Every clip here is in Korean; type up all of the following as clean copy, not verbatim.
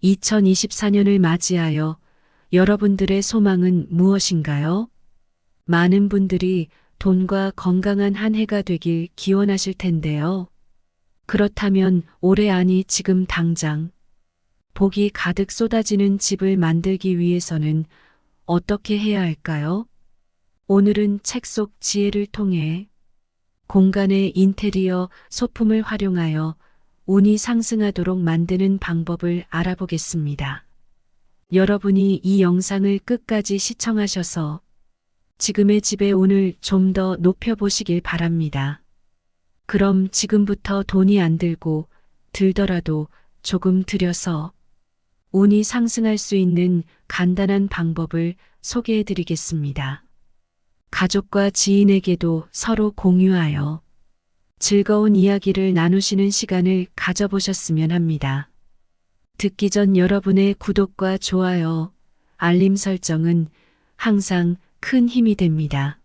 2024년을 맞이하여 여러분들의 소망은 무엇인가요? 많은 분들이 돈과 건강한 한 해가 되길 기원하실 텐데요. 그렇다면 올해 아니 지금 당장 복이 가득 쏟아지는 집을 만들기 위해서는 어떻게 해야 할까요? 오늘은 책 속 지혜를 통해 공간의 인테리어 소품을 활용하여 운이 상승하도록 만드는 방법을 알아보겠습니다. 여러분이 이 영상을 끝까지 시청하셔서 지금의 집의 운을 좀 더 높여보시길 바랍니다. 그럼 지금부터 돈이 안 들고 들더라도 조금 들여서 운이 상승할 수 있는 간단한 방법을 소개해 드리겠습니다. 가족과 지인에게도 서로 공유하여 즐거운 이야기를 나누시는 시간을 가져보셨으면 합니다. 듣기 전 여러분의 구독과 좋아요, 알림 설정은 항상 큰 힘이 됩니다.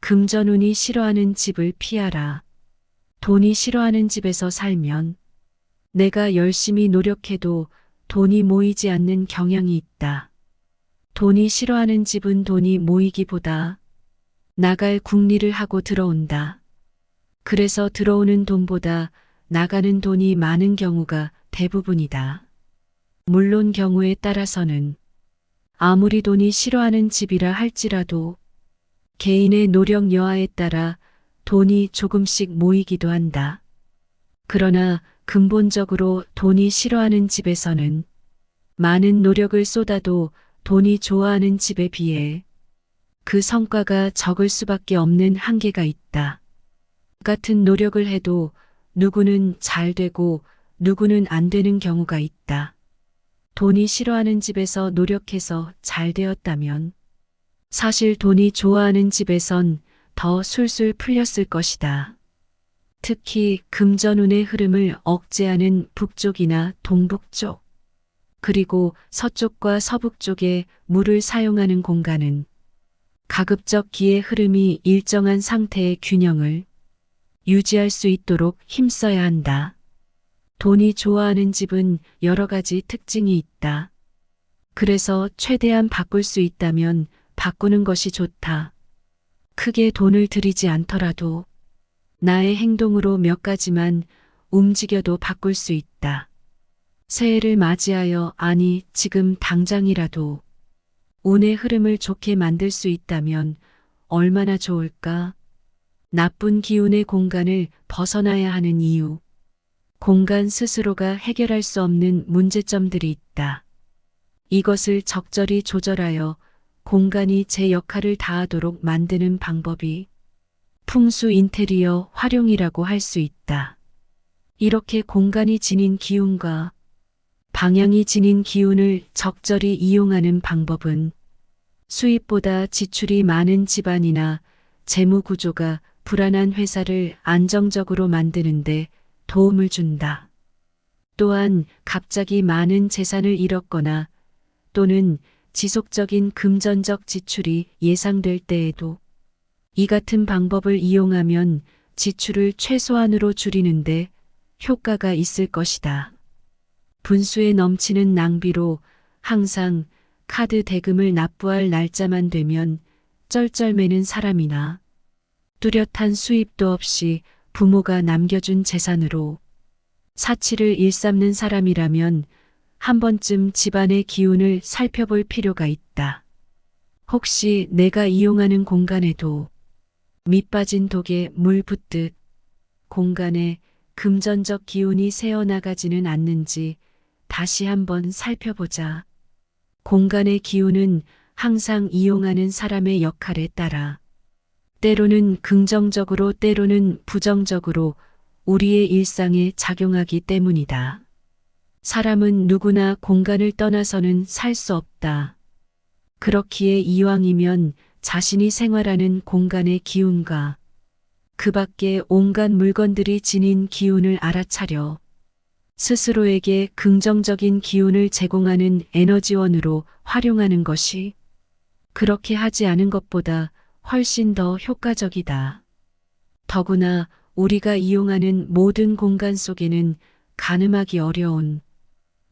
금전운이 싫어하는 집을 피하라. 돈이 싫어하는 집에서 살면 내가 열심히 노력해도 돈이 모이지 않는 경향이 있다. 돈이 싫어하는 집은 돈이 모이기보다 나갈 궁리를 하고 들어온다. 그래서 들어오는 돈보다 나가는 돈이 많은 경우가 대부분이다. 물론 경우에 따라서는 아무리 돈이 싫어하는 집이라 할지라도 개인의 노력 여하에 따라 돈이 조금씩 모이기도 한다. 그러나 근본적으로 돈이 싫어하는 집에서는 많은 노력을 쏟아도 돈이 좋아하는 집에 비해 그 성과가 적을 수밖에 없는 한계가 있다. 같은 노력을 해도 누구는 잘 되고 누구는 안 되는 경우가 있다. 돈이 싫어하는 집에서 노력해서 잘 되었다면 사실 돈이 좋아하는 집에선 더 술술 풀렸을 것이다. 특히 금전운의 흐름을 억제하는 북쪽이나 동북쪽, 그리고 서쪽과 서북 쪽에 물을 사용하는 공간은 가급적 기의 흐름이 일정한 상태의 균형을 유지할 수 있도록 힘써야 한다. 돈이 좋아하는 집은 여러 가지 특징이 있다. 그래서 최대한 바꿀 수 있다면 바꾸는 것이 좋다. 크게 돈을 들이지 않더라도 나의 행동으로 몇 가지만 움직여도 바꿀 수 있다. 새해를 맞이하여 아니 지금 당장이라도 운의 흐름을 좋게 만들 수 있다면 얼마나 좋을까? 나쁜 기운의 공간을 벗어나야 하는 이유. 공간 스스로가 해결할 수 없는 문제점들이 있다. 이것을 적절히 조절하여 공간이 제 역할을 다하도록 만드는 방법이 풍수 인테리어 활용이라고 할 수 있다. 이렇게 공간이 지닌 기운과 방향이 지닌 기운을 적절히 이용하는 방법은 수입보다 지출이 많은 집안이나 재무 구조가 불안한 회사를 안정적으로 만드는데 도움을 준다. 또한 갑자기 많은 재산을 잃었거나 또는 지속적인 금전적 지출이 예상될 때에도 이 같은 방법을 이용하면 지출을 최소한으로 줄이는데 효과가 있을 것이다. 분수에 넘치는 낭비로 항상 카드 대금을 납부할 날짜만 되면 쩔쩔매는 사람이나 뚜렷한 수입도 없이 부모가 남겨준 재산으로 사치를 일삼는 사람이라면 한 번쯤 집안의 기운을 살펴볼 필요가 있다. 혹시 내가 이용하는 공간에도 밑빠진 독에 물 붓듯 공간에 금전적 기운이 새어나가지는 않는지 다시 한번 살펴보자. 공간의 기운은 항상 이용하는 사람의 역할에 따라 때로는 긍정적으로 때로는 부정적으로 우리의 일상에 작용하기 때문이다. 사람은 누구나 공간을 떠나서는 살 수 없다. 그렇기에 이왕이면 자신이 생활하는 공간의 기운과 그 밖에 온갖 물건들이 지닌 기운을 알아차려 스스로에게 긍정적인 기운을 제공하는 에너지원으로 활용하는 것이 그렇게 하지 않은 것보다 훨씬 더 효과적이다. 더구나 우리가 이용하는 모든 공간 속에는 가늠하기 어려운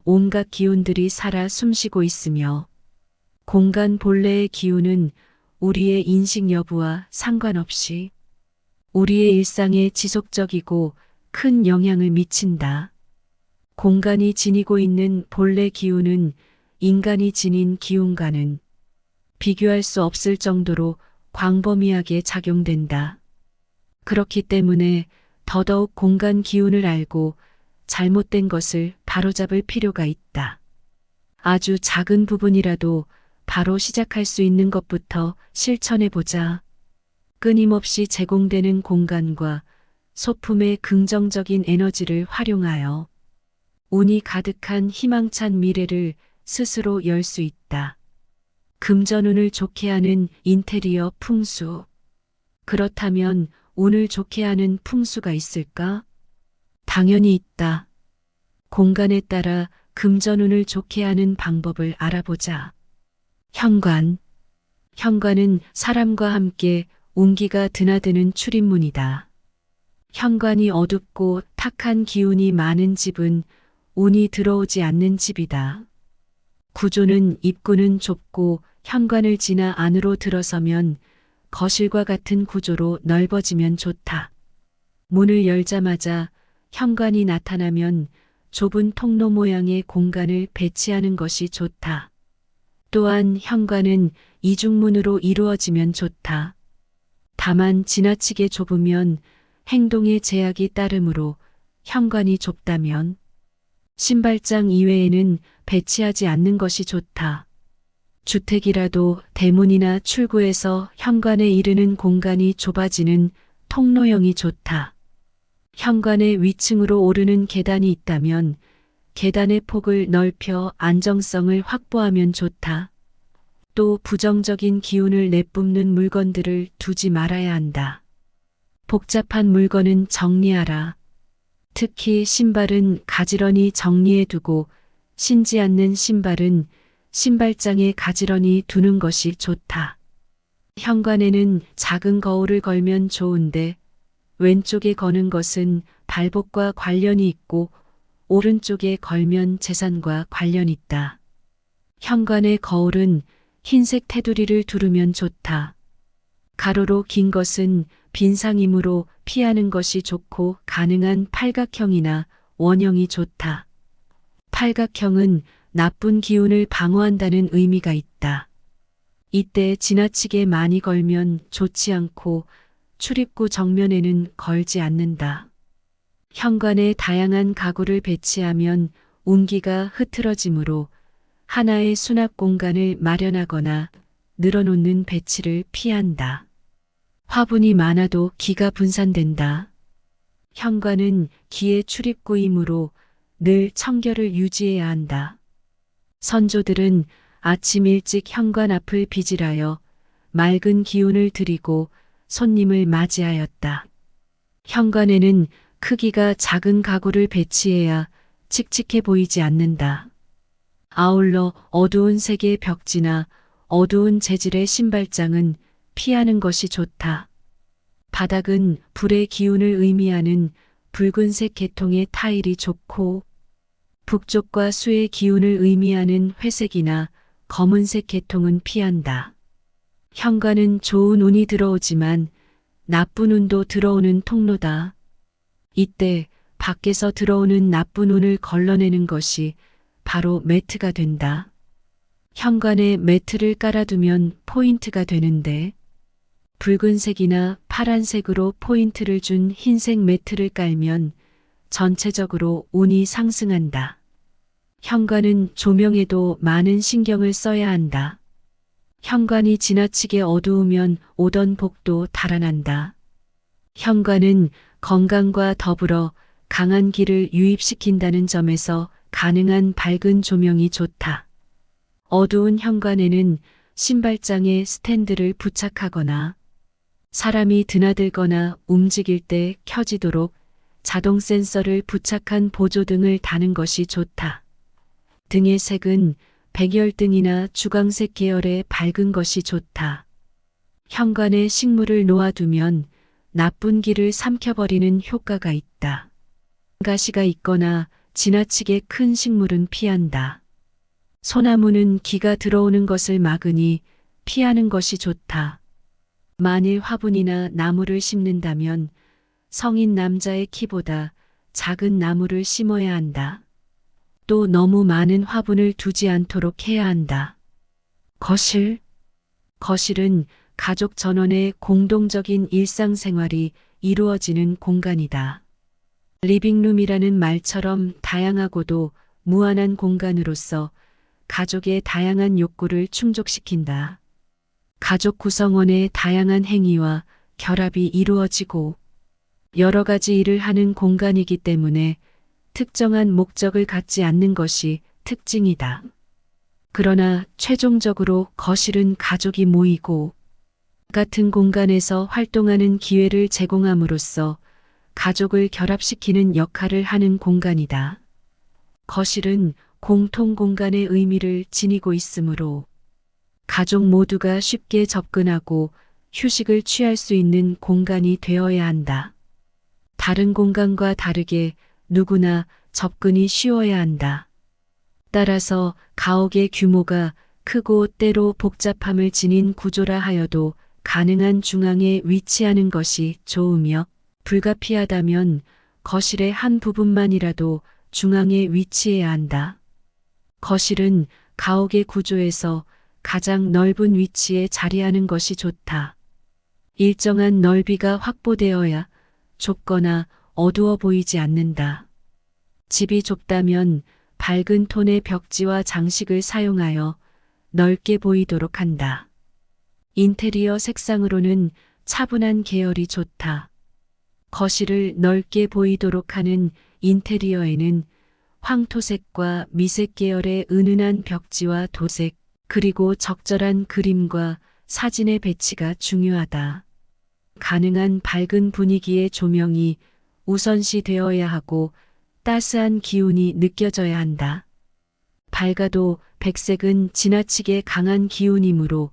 온갖 기운들이 살아 숨쉬고 있으며 공간 본래의 기운은 우리의 인식 여부와 상관없이 우리의 일상에 지속적이고 큰 영향을 미친다. 공간이 지니고 있는 본래 기운은 인간이 지닌 기운과는 비교할 수 없을 정도로 광범위하게 작용된다. 그렇기 때문에 더더욱 공간 기운을 알고 잘못된 것을 바로잡을 필요가 있다. 아주 작은 부분이라도 바로 시작할 수 있는 것부터 실천해보자. 끊임없이 제공되는 공간과 소품의 긍정적인 에너지를 활용하여 운이 가득한 희망찬 미래를 스스로 열 수 있다. 금전운을 좋게 하는 인테리어 풍수. 그렇다면 운을 좋게 하는 풍수가 있을까? 당연히 있다. 공간에 따라 금전운을 좋게 하는 방법을 알아보자. 현관. 현관은 사람과 함께 운기가 드나드는 출입문이다. 현관이 어둡고 탁한 기운이 많은 집은 운이 들어오지 않는 집이다. 구조는 입구는 좁고 현관을 지나 안으로 들어서면 거실과 같은 구조로 넓어지면 좋다. 문을 열자마자 현관이 나타나면 좁은 통로 모양의 공간을 배치하는 것이 좋다. 또한 현관은 이중문으로 이루어지면 좋다. 다만 지나치게 좁으면 행동에 제약이 따르므로 현관이 좁다면 신발장 이외에는 배치하지 않는 것이 좋다. 주택이라도 대문이나 출구에서 현관에 이르는 공간이 좁아지는 통로형이 좋다. 현관의 위층으로 오르는 계단이 있다면 계단의 폭을 넓혀 안정성을 확보하면 좋다. 또 부정적인 기운을 내뿜는 물건들을 두지 말아야 한다. 복잡한 물건은 정리하라. 특히 신발은 가지런히 정리해두고 신지 않는 신발은 신발장에 가지런히 두는 것이 좋다. 현관에는 작은 거울을 걸면 좋은데 왼쪽에 거는 것은 발복과 관련이 있고 오른쪽에 걸면 재산과 관련이 있다. 현관의 거울은 흰색 테두리를 두르면 좋다. 가로로 긴 것은 빈상이므로 피하는 것이 좋고 가능한 팔각형이나 원형이 좋다. 팔각형은 나쁜 기운을 방어한다는 의미가 있다. 이때 지나치게 많이 걸면 좋지 않고 출입구 정면에는 걸지 않는다. 현관에 다양한 가구를 배치하면 운기가 흐트러지므로 하나의 수납 공간을 마련하거나 늘어놓는 배치를 피한다. 화분이 많아도 기가 분산된다. 현관은 기의 출입구이므로 늘 청결을 유지해야 한다. 선조들은 아침 일찍 현관 앞을 비질하여 맑은 기운을 드리고 손님을 맞이하였다. 현관에는 크기가 작은 가구를 배치해야 칙칙해 보이지 않는다. 아울러 어두운 색의 벽지나 어두운 재질의 신발장은 피하는 것이 좋다. 바닥은 불의 기운을 의미하는 붉은색 계통의 타일이 좋고 북쪽과 수의 기운을 의미하는 회색이나 검은색 계통은 피한다. 현관은 좋은 운이 들어오지만 나쁜 운도 들어오는 통로다. 이때 밖에서 들어오는 나쁜 운을 걸러내는 것이 바로 매트가 된다. 현관에 매트를 깔아두면 포인트가 되는데 붉은색이나 파란색으로 포인트를 준 흰색 매트를 깔면 전체적으로 운이 상승한다. 현관은 조명에도 많은 신경을 써야 한다. 현관이 지나치게 어두우면 오던 복도 달아난다. 현관은 건강과 더불어 강한 기를 유입시킨다는 점에서 가능한 밝은 조명이 좋다. 어두운 현관에는 신발장에 스탠드를 부착하거나 사람이 드나들거나 움직일 때 켜지도록 자동 센서를 부착한 보조등을 다는 것이 좋다. 등의 색은 백열등이나 주광색 계열의 밝은 것이 좋다. 현관에 식물을 놓아두면 나쁜 기를 삼켜버리는 효과가 있다. 가시가 있거나 지나치게 큰 식물은 피한다. 소나무는 기가 들어오는 것을 막으니 피하는 것이 좋다. 만일 화분이나 나무를 심는다면 성인 남자의 키보다 작은 나무를 심어야 한다. 또 너무 많은 화분을 두지 않도록 해야 한다. 거실은 가족 전원의 공동적인 일상생활이 이루어지는 공간이다. 리빙룸이라는 말처럼 다양하고도 무한한 공간으로서 가족의 다양한 욕구를 충족시킨다. 가족 구성원의 다양한 행위와 결합이 이루어지고 여러 가지 일을 하는 공간이기 때문에 특정한 목적을 갖지 않는 것이 특징이다. 그러나 최종적으로 거실은 가족이 모이고 같은 공간에서 활동하는 기회를 제공함으로써 가족을 결합시키는 역할을 하는 공간이다. 거실은 공통 공간의 의미를 지니고 있으므로 가족 모두가 쉽게 접근하고 휴식을 취할 수 있는 공간이 되어야 한다. 다른 공간과 다르게 누구나 접근이 쉬워야 한다. 따라서 가옥의 규모가 크고 때로 복잡함을 지닌 구조라 하여도 가능한 중앙에 위치하는 것이 좋으며 불가피하다면 거실의 한 부분만이라도 중앙에 위치해야 한다. 거실은 가옥의 구조에서 가장 넓은 위치에 자리하는 것이 좋다. 일정한 넓이가 확보되어야 좁거나 어두워 보이지 않는다. 집이 좁다면 밝은 톤의 벽지와 장식을 사용하여 넓게 보이도록 한다. 인테리어 색상으로는 차분한 계열이 좋다. 거실을 넓게 보이도록 하는 인테리어에는 황토색과 미색 계열의 은은한 벽지와 도색, 그리고 적절한 그림과 사진의 배치가 중요하다. 가능한 밝은 분위기의 조명이 우선시 되어야 하고 따스한 기운이 느껴져야 한다. 밝아도 백색은 지나치게 강한 기운이므로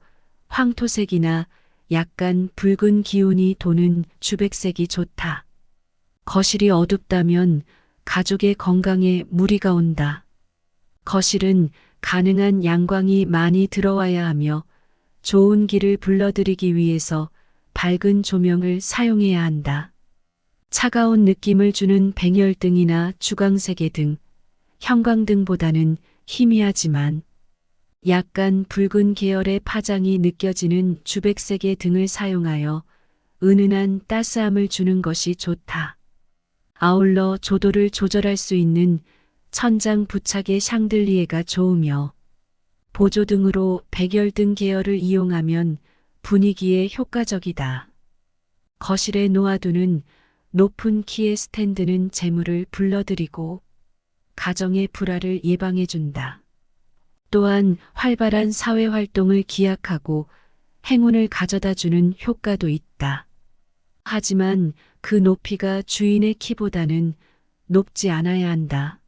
황토색이나 약간 붉은 기운이 도는 주백색이 좋다. 거실이 어둡다면 가족의 건강에 무리가 온다. 거실은 가능한 양광이 많이 들어와야 하며 좋은 기를 불러들이기 위해서 밝은 조명을 사용해야 한다. 차가운 느낌을 주는 백열등이나 주광세계 등, 형광등보다는 희미하지만 약간 붉은 계열의 파장이 느껴지는 주백색의 등을 사용하여 은은한 따스함을 주는 것이 좋다. 아울러 조도를 조절할 수 있는 천장 부착의 샹들리에가 좋으며 보조등으로 백열등 계열을 이용하면 분위기에 효과적이다. 거실에 놓아두는 높은 키의 스탠드는 재물을 불러들이고 가정의 불화를 예방해준다. 또한 활발한 사회활동을 기약하고 행운을 가져다주는 효과도 있다. 하지만 그 높이가 주인의 키보다는 높지 않아야 한다.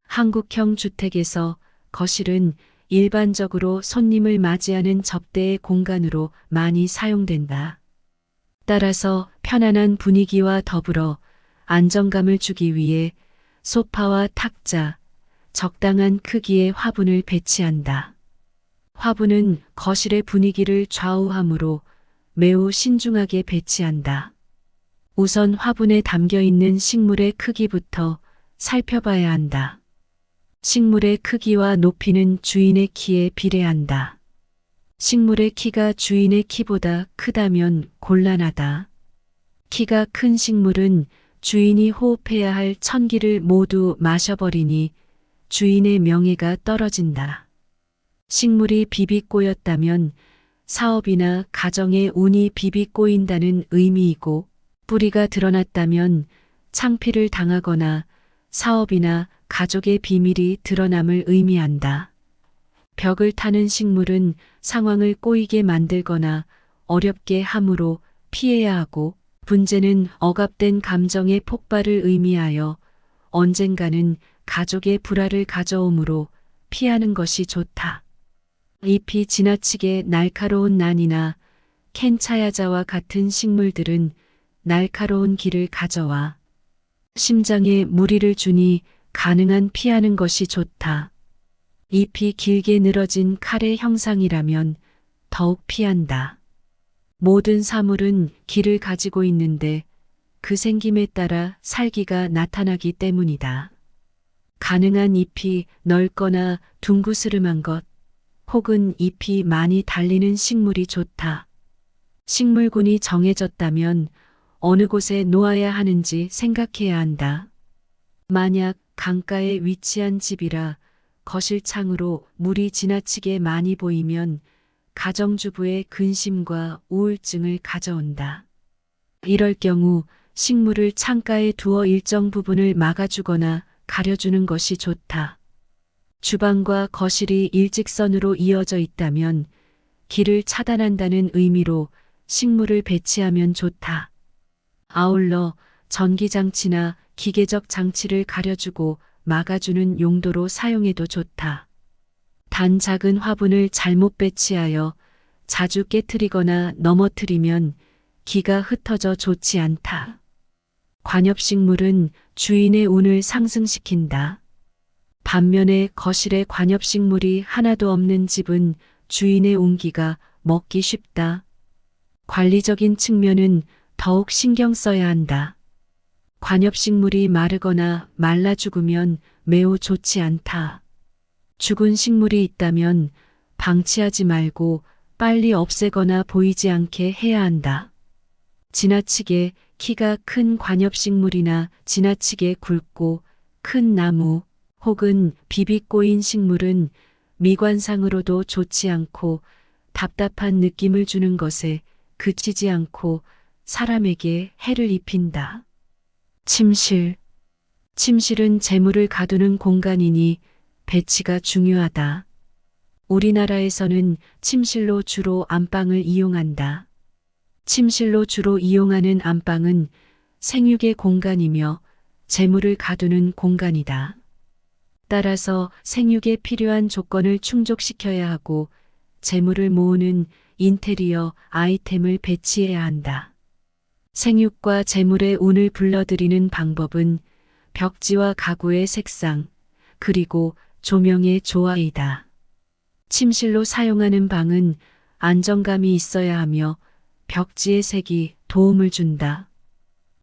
한국형 주택에서 거실은 일반적으로 손님을 맞이하는 접대의 공간으로 많이 사용된다. 따라서 편안한 분위기와 더불어 안정감을 주기 위해 소파와 탁자, 적당한 크기의 화분을 배치한다. 화분은 거실의 분위기를 좌우하므로 매우 신중하게 배치한다. 우선 화분에 담겨 있는 식물의 크기부터 살펴봐야 한다. 식물의 크기와 높이는 주인의 키에 비례한다. 식물의 키가 주인의 키보다 크다면 곤란하다. 키가 큰 식물은 주인이 호흡해야 할 천기를 모두 마셔버리니 주인의 명예가 떨어진다. 식물이 비비꼬였다면 사업이나 가정의 운이 비비꼬인다는 의미이고 뿌리가 드러났다면 창피를 당하거나 사업이나 가족의 비밀이 드러남을 의미한다. 벽을 타는 식물은 상황을 꼬이게 만들거나 어렵게 함으로 피해야 하고 분재는 억압된 감정의 폭발을 의미하여 언젠가는 가족의 불화를 가져오므로 피하는 것이 좋다. 잎이 지나치게 날카로운 난이나 캔차야자와 같은 식물들은 날카로운 길을 가져와 심장에 무리를 주니 가능한 피하는 것이 좋다. 잎이 길게 늘어진 칼의 형상이라면 더욱 피한다. 모든 사물은 길을 가지고 있는데 그 생김에 따라 살기가 나타나기 때문이다. 가능한 잎이 넓거나 둥그스름한 것, 혹은 잎이 많이 달리는 식물이 좋다. 식물군이 정해졌다면 어느 곳에 놓아야 하는지 생각해야 한다. 만약 강가에 위치한 집이라 거실 창으로 물이 지나치게 많이 보이면 가정주부의 근심과 우울증을 가져온다. 이럴 경우 식물을 창가에 두어 일정 부분을 막아주거나 가려주는 것이 좋다. 주방과 거실이 일직선으로 이어져 있다면 길을 차단한다는 의미로 식물을 배치하면 좋다. 아울러 전기장치나 기계적 장치를 가려주고 막아주는 용도로 사용해도 좋다. 단 작은 화분을 잘못 배치하여 자주 깨트리거나 넘어뜨리면 기가 흩어져 좋지 않다. 관엽식물은 주인의 운을 상승시킨다. 반면에 거실에 관엽식물이 하나도 없는 집은 주인의 운기가 먹기 쉽다. 관리적인 측면은 더욱 신경 써야 한다. 관엽식물이 마르거나 말라 죽으면 매우 좋지 않다. 죽은 식물이 있다면 방치하지 말고 빨리 없애거나 보이지 않게 해야 한다. 지나치게 키가 큰 관엽식물이나 지나치게 굵고 큰 나무 혹은 비비 꼬인 식물은 미관상으로도 좋지 않고 답답한 느낌을 주는 것에 그치지 않고 사람에게 해를 입힌다. 침실. 침실은 재물을 가두는 공간이니 배치가 중요하다. 우리나라에서는 침실로 주로 안방을 이용한다. 침실로 주로 이용하는 안방은 생육의 공간이며 재물을 가두는 공간이다. 따라서 생육에 필요한 조건을 충족시켜야 하고 재물을 모으는 인테리어 아이템을 배치해야 한다. 생육과 재물의 운을 불러들이는 방법은 벽지와 가구의 색상, 그리고 조명의 조화이다. 침실로 사용하는 방은 안정감이 있어야 하며 벽지의 색이 도움을 준다.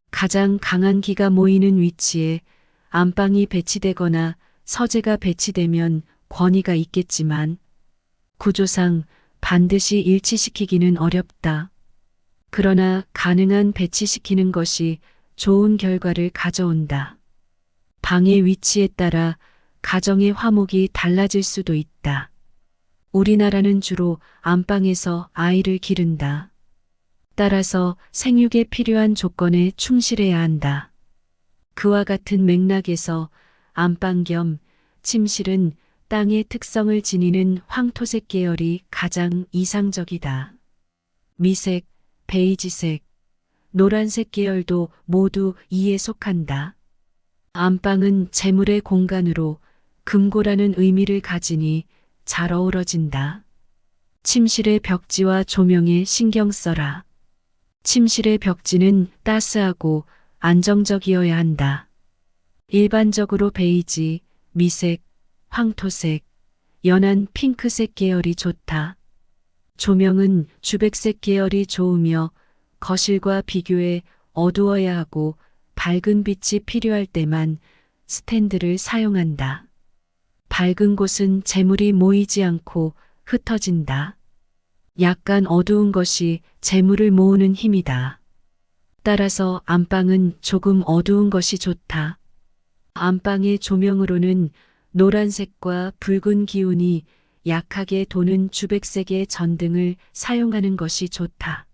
가장 강한 기가 모이는 위치에 안방이 배치되거나 서재가 배치되면 권위가 있겠지만 구조상 반드시 일치시키기는 어렵다. 그러나 가능한 배치시키는 것이 좋은 결과를 가져온다. 방의 위치에 따라 가정의 화목이 달라질 수도 있다. 우리나라는 주로 안방에서 아이를 기른다. 따라서 생육에 필요한 조건에 충실해야 한다. 그와 같은 맥락에서 안방 겸 침실은 땅의 특성을 지니는 황토색 계열이 가장 이상적이다. 미색, 베이지색, 노란색 계열도 모두 이에 속한다. 안방은 재물의 공간으로 금고라는 의미를 가지니 잘 어우러진다. 침실의 벽지와 조명에 신경 써라. 침실의 벽지는 따스하고 안정적이어야 한다. 일반적으로 베이지, 미색, 황토색, 연한 핑크색 계열이 좋다. 조명은 주백색 계열이 좋으며 거실과 비교해 어두워야 하고 밝은 빛이 필요할 때만 스탠드를 사용한다. 밝은 곳은 재물이 모이지 않고 흩어진다. 약간 어두운 것이 재물을 모으는 힘이다. 따라서 안방은 조금 어두운 것이 좋다. 안방의 조명으로는 노란색과 붉은 기운이 약하게 도는 주백색의 전등을 사용하는 것이 좋다.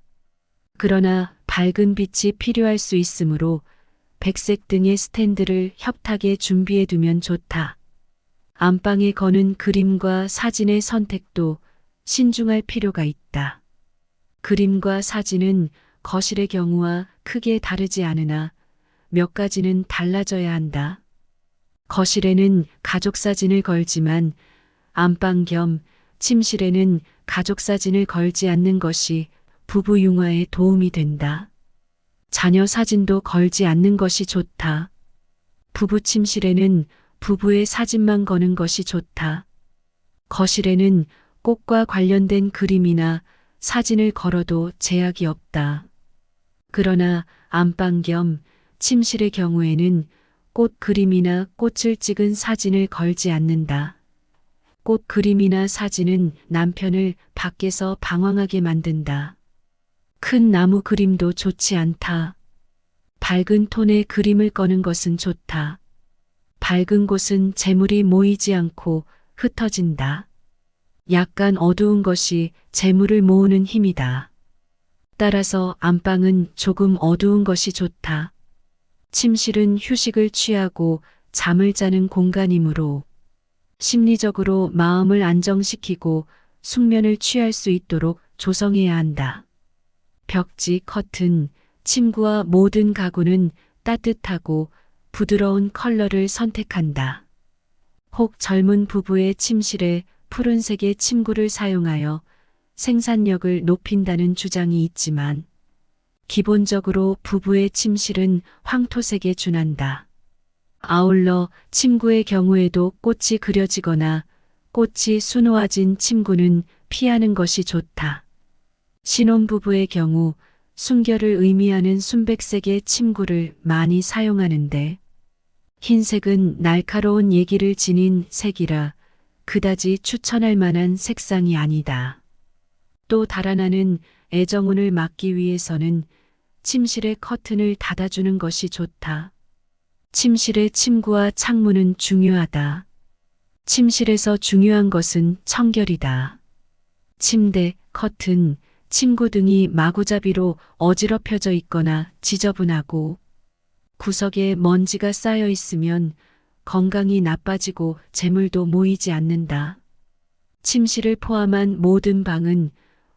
그러나 밝은 빛이 필요할 수 있으므로 백색 등의 스탠드를 협탁에 준비해 두면 좋다. 안방에 거는 그림과 사진의 선택도 신중할 필요가 있다. 그림과 사진은 거실의 경우와 크게 다르지 않으나 몇 가지는 달라져야 한다. 거실에는 가족 사진을 걸지만 안방 겸 침실에는 가족 사진을 걸지 않는 것이 부부 융화에 도움이 된다. 자녀 사진도 걸지 않는 것이 좋다. 부부 침실에는 부부의 사진만 거는 것이 좋다. 거실에는 꽃과 관련된 그림이나 사진을 걸어도 제약이 없다. 그러나 안방 겸 침실의 경우에는 꽃 그림이나 꽃을 찍은 사진을 걸지 않는다. 꽃 그림이나 사진은 남편을 밖에서 방황하게 만든다. 큰 나무 그림도 좋지 않다. 밝은 톤의 그림을 꺼는 것은 좋다. 밝은 곳은 재물이 모이지 않고 흩어진다. 약간 어두운 것이 재물을 모으는 힘이다. 따라서 안방은 조금 어두운 것이 좋다. 침실은 휴식을 취하고 잠을 자는 공간이므로 심리적으로 마음을 안정시키고 숙면을 취할 수 있도록 조성해야 한다. 벽지, 커튼, 침구와 모든 가구는 따뜻하고 부드러운 컬러를 선택한다. 혹 젊은 부부의 침실에 푸른색의 침구를 사용하여 생산력을 높인다는 주장이 있지만 기본적으로 부부의 침실은 황토색에 준한다. 아울러 침구의 경우에도 꽃이 그려지거나 꽃이 수놓아진 침구는 피하는 것이 좋다. 신혼부부의 경우 순결을 의미하는 순백색의 침구를 많이 사용하는데 흰색은 날카로운 얘기를 지닌 색이라 그다지 추천할 만한 색상이 아니다. 또 달아나는 애정운을 막기 위해서는 침실의 커튼을 닫아주는 것이 좋다. 침실의 침구와 창문은 중요하다. 침실에서 중요한 것은 청결이다. 침대, 커튼, 침구 등이 마구잡이로 어지럽혀져 있거나 지저분하고 구석에 먼지가 쌓여 있으면 건강이 나빠지고 재물도 모이지 않는다. 침실을 포함한 모든 방은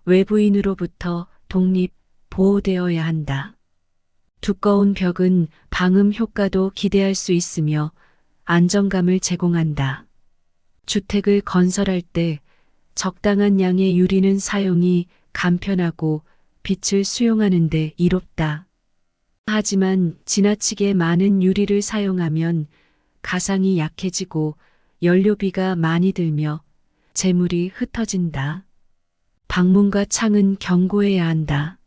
외부인으로부터 독립, 보호되어야 한다. 두꺼운 벽은 방음 효과도 기대할 수 있으며 안정감을 제공한다. 주택을 건설할 때 적당한 양의 유리는 사용이 간편하고 빛을 수용하는 데 이롭다. 하지만 지나치게 많은 유리를 사용하면 가상이 약해지고 연료비가 많이 들며 재물이 흩어진다. 방문과 창은 경고해야 한다.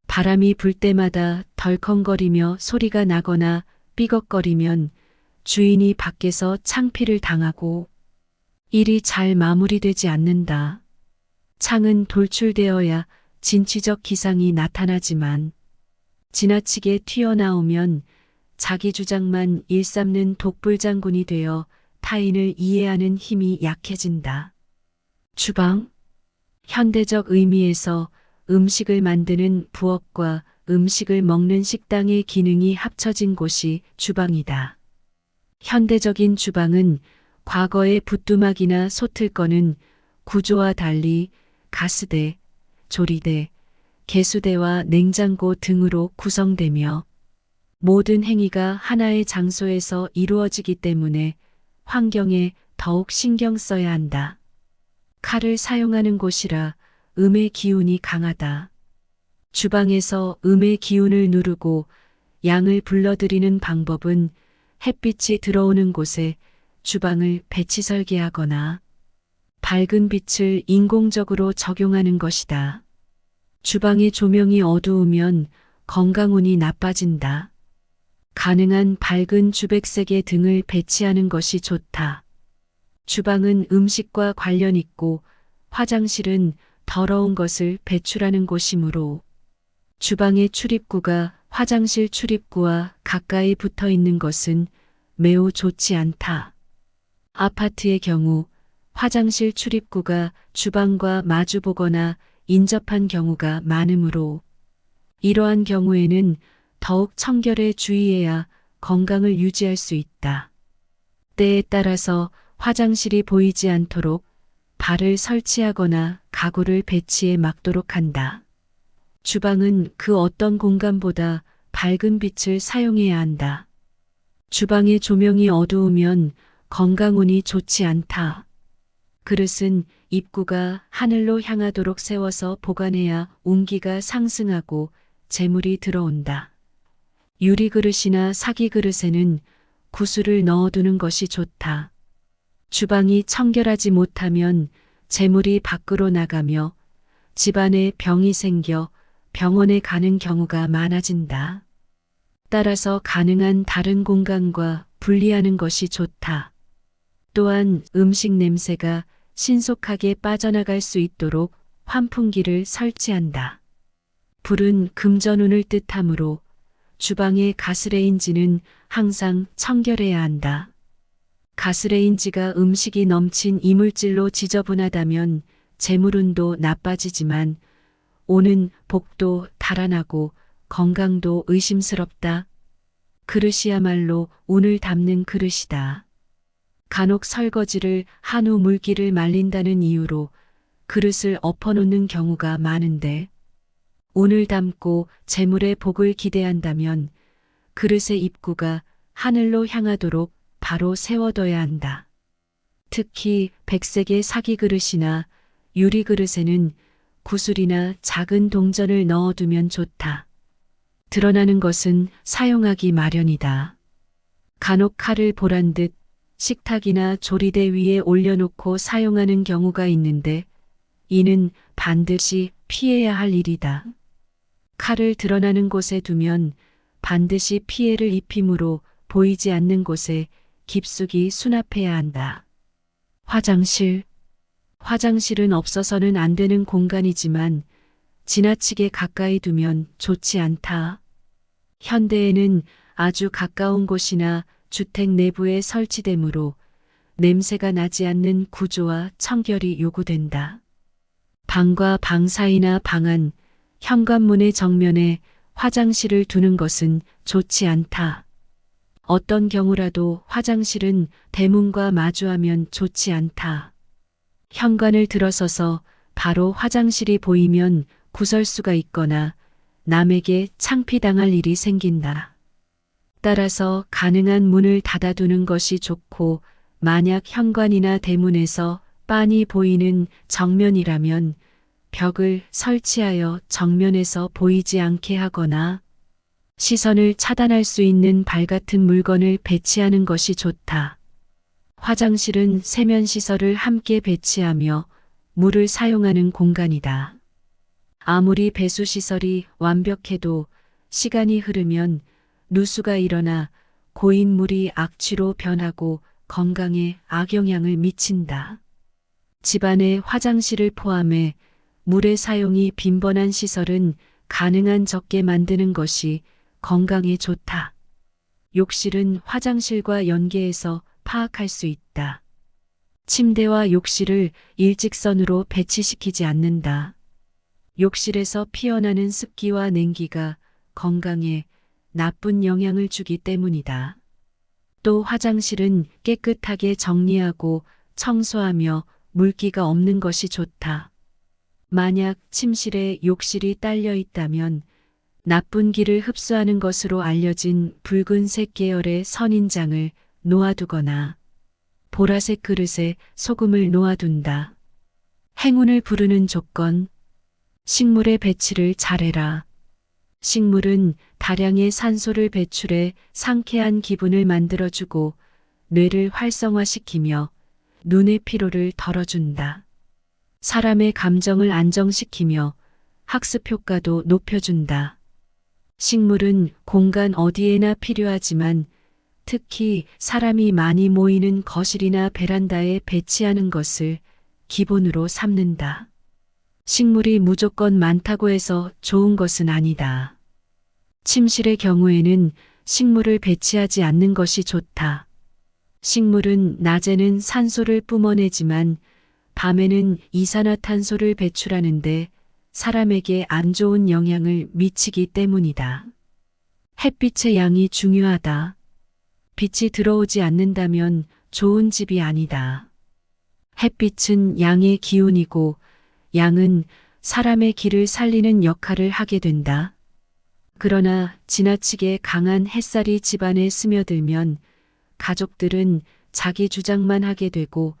바람이 불 때마다 덜컹거리며 소리가 나거나 삐걱거리면 주인이 밖에서 창피를 당하고 일이 잘 마무리되지 않는다. 창은 돌출되어야 진취적 기상이 나타나지만 지나치게 튀어나오면 자기 주장만 일삼는 독불장군이 되어 타인을 이해하는 힘이 약해진다. 주방, 현대적 의미에서 음식을 만드는 부엌과 음식을 먹는 식당의 기능이 합쳐진 곳이 주방이다. 현대적인 주방은 과거의 부뚜막이나 솥을 구조와 달리 가스대, 조리대, 개수대와 냉장고 등으로 구성되며 모든 행위가 하나의 장소에서 이루어지기 때문에 환경에 더욱 신경 써야 한다. 칼을 사용하는 곳이라 음의 기운이 강하다. 주방에서 음의 기운을 누르고 양을 불러들이는 방법은 햇빛이 들어오는 곳에 주방을 배치 설계하거나 밝은 빛을 인공적으로 적용하는 것이다. 주방의 조명이 어두우면 건강운이 나빠진다. 가능한 밝은 주백색의 등을 배치하는 것이 좋다. 주방은 음식과 관련 있고 화장실은 더러운 것을 배출하는 곳이므로 주방의 출입구가 화장실 출입구와 가까이 붙어 있는 것은 매우 좋지 않다. 아파트의 경우 화장실 출입구가 주방과 마주보거나 인접한 경우가 많으므로 이러한 경우에는 더욱 청결에 주의해야 건강을 유지할 수 있다. 때에 따라서 화장실이 보이지 않도록 발을 설치하거나 가구를 배치해 막도록 한다. 주방은 그 어떤 공간보다 밝은 빛을 사용해야 한다. 주방의 조명이 어두우면 건강운이 좋지 않다. 그릇은 입구가 하늘로 향하도록 세워서 보관해야 운기가 상승하고 재물이 들어온다. 유리 그릇이나 사기 그릇에는 구슬을 넣어두는 것이 좋다. 주방이 청결하지 못하면 재물이 밖으로 나가며 집안에 병이 생겨 병원에 가는 경우가 많아진다. 따라서 가능한 다른 공간과 분리하는 것이 좋다. 또한 음식 냄새가 신속하게 빠져나갈 수 있도록 환풍기를 설치한다. 불은 금전운을 뜻하므로 주방의 가스레인지는 항상 청결해야 한다. 가스레인지가 음식이 넘친 이물질로 지저분하다면 재물운도 나빠지지만 오는 복도 달아나고 건강도 의심스럽다. 그릇이야말로 운을 담는 그릇이다. 간혹 설거지를 한 후 물기를 말린다는 이유로 그릇을 엎어놓는 경우가 많은데 운을 담고 재물의 복을 기대한다면 그릇의 입구가 하늘로 향하도록 바로 세워둬야 한다. 특히 백색의 사기 그릇이나 유리 그릇에는 구슬이나 작은 동전을 넣어두면 좋다. 드러나는 것은 사용하기 마련이다. 간혹 칼을 보란 듯 식탁이나 조리대 위에 올려놓고 사용하는 경우가 있는데 이는 반드시 피해야 할 일이다. 칼을 드러나는 곳에 두면 반드시 피해를 입히므로 보이지 않는 곳에 깊숙이 수납해야 한다. 화장실은 없어서는 안 되는 공간이지만 지나치게 가까이 두면 좋지 않다. 현대에는 아주 가까운 곳이나 주택 내부에 설치되므로 냄새가 나지 않는 구조와 청결이 요구된다. 방과 방 사이나 방 안, 현관문의 정면에 화장실을 두는 것은 좋지 않다. 어떤 경우라도 화장실은 대문과 마주하면 좋지 않다. 현관을 들어서서 바로 화장실이 보이면 구설수가 있거나 남에게 창피당할 일이 생긴다. 따라서 가능한 문을 닫아두는 것이 좋고 만약 현관이나 대문에서 빤히 보이는 정면이라면 벽을 설치하여 정면에서 보이지 않게 하거나 시선을 차단할 수 있는 발 같은 물건을 배치하는 것이 좋다. 화장실은 세면시설을 함께 배치하며 물을 사용하는 공간이다. 아무리 배수시설이 완벽해도 시간이 흐르면 누수가 일어나 고인 물이 악취로 변하고 건강에 악영향을 미친다. 집안의 화장실을 포함해 물의 사용이 빈번한 시설은 가능한 적게 만드는 것이 건강에 좋다. 욕실은 화장실과 연계해서 파악할 수 있다. 침대와 욕실을 일직선으로 배치시키지 않는다. 욕실에서 피어나는 습기와 냉기가 건강에 나쁜 영향을 주기 때문이다. 또 화장실은 깨끗하게 정리하고 청소하며 물기가 없는 것이 좋다. 만약 침실에 욕실이 딸려 있다면 나쁜 기를 흡수하는 것으로 알려진 붉은색 계열의 선인장을 놓아두거나 보라색 그릇에 소금을 놓아둔다. 행운을 부르는 조건, 식물의 배치를 잘해라. 식물은 다량의 산소를 배출해 상쾌한 기분을 만들어주고 뇌를 활성화시키며 눈의 피로를 덜어준다. 사람의 감정을 안정시키며 학습 효과도 높여준다. 식물은 공간 어디에나 필요하지만 특히 사람이 많이 모이는 거실이나 베란다에 배치하는 것을 기본으로 삼는다. 식물이 무조건 많다고 해서 좋은 것은 아니다. 침실의 경우에는 식물을 배치하지 않는 것이 좋다. 식물은 낮에는 산소를 뿜어내지만 밤에는 이산화탄소를 배출하는데 사람에게 안 좋은 영향을 미치기 때문이다. 햇빛의 양이 중요하다. 빛이 들어오지 않는다면 좋은 집이 아니다. 햇빛은 양의 기운이고 양은 사람의 기를 살리는 역할을 하게 된다. 그러나 지나치게 강한 햇살이 집안에 스며들면 가족들은 자기 주장만 하게 되고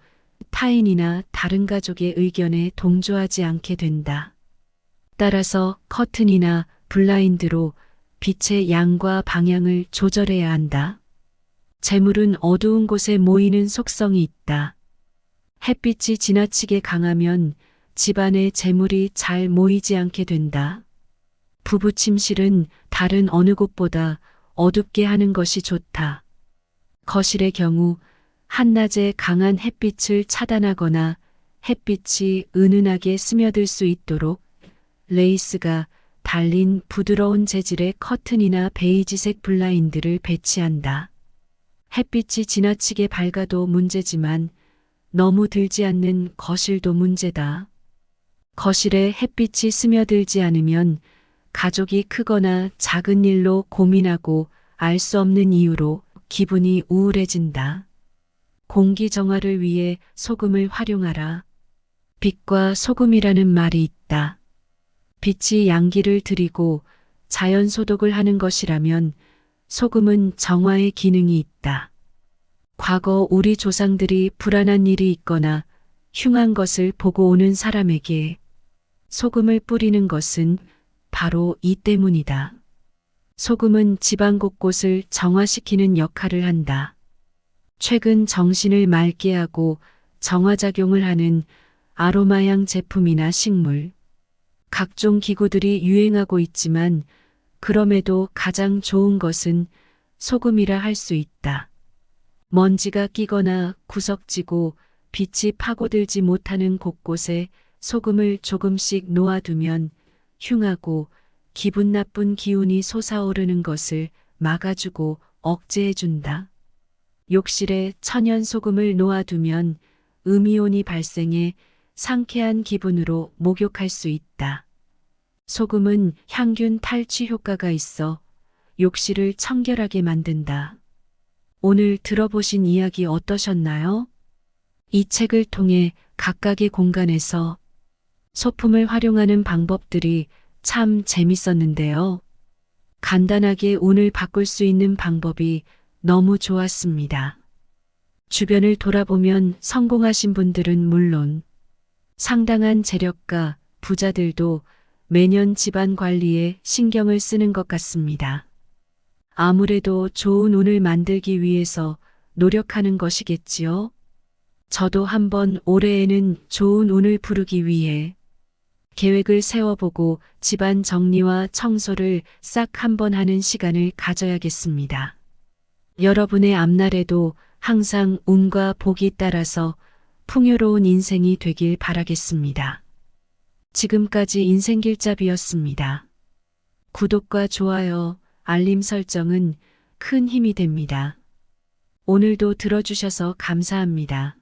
타인이나 다른 가족의 의견에 동조하지 않게 된다. 따라서 커튼이나 블라인드로 빛의 양과 방향을 조절해야 한다. 재물은 어두운 곳에 모이는 속성이 있다. 햇빛이 지나치게 강하면 집안에 재물이 잘 모이지 않게 된다. 부부 침실은 다른 어느 곳보다 어둡게 하는 것이 좋다. 거실의 경우 한낮에 강한 햇빛을 차단하거나 햇빛이 은은하게 스며들 수 있도록 레이스가 달린 부드러운 재질의 커튼이나 베이지색 블라인드를 배치한다. 햇빛이 지나치게 밝아도 문제지만 너무 들지 않는 거실도 문제다. 거실에 햇빛이 스며들지 않으면 가족이 크거나 작은 일로 고민하고 알 수 없는 이유로 기분이 우울해진다. 공기 정화를 위해 소금을 활용하라. 빛과 소금이라는 말이 있다. 빛이 양기를 들이고 자연 소독을 하는 것이라면 소금은 정화의 기능이 있다. 과거 우리 조상들이 불안한 일이 있거나 흉한 것을 보고 오는 사람에게 소금을 뿌리는 것은 바로 이 때문이다. 소금은 집안 곳곳을 정화시키는 역할을 한다. 최근 정신을 맑게 하고 정화작용을 하는 아로마향 제품이나 식물, 각종 기구들이 유행하고 있지만 그럼에도 가장 좋은 것은 소금이라 할 수 있다. 먼지가 끼거나 구석지고 빛이 파고들지 못하는 곳곳에 소금을 조금씩 놓아두면 흉하고 기분 나쁜 기운이 솟아오르는 것을 막아주고 억제해준다. 욕실에 천연 소금을 놓아두면 음이온이 발생해 상쾌한 기분으로 목욕할 수 있다. 소금은 향균 탈취 효과가 있어 욕실을 청결하게 만든다. 오늘 들어보신 이야기 어떠셨나요? 이 책을 통해 각각의 공간에서 소품을 활용하는 방법들이 참 재밌었는데요. 간단하게 운을 바꿀 수 있는 방법이 너무 좋았습니다. 주변을 돌아보면 성공하신 분들은 물론 상당한 재력가, 부자들도 매년 집안 관리에 신경을 쓰는 것 같습니다. 아무래도 좋은 운을 만들기 위해서 노력하는 것이겠지요. 저도 한번 올해에는 좋은 운을 부르기 위해 계획을 세워보고 집안 정리와 청소를 싹 한번 하는 시간을 가져야겠습니다. 여러분의 앞날에도 항상 운과 복이 따라서 풍요로운 인생이 되길 바라겠습니다. 지금까지 인생길잡이였습니다. 구독과 좋아요, 알림 설정은 큰 힘이 됩니다. 오늘도 들어주셔서 감사합니다.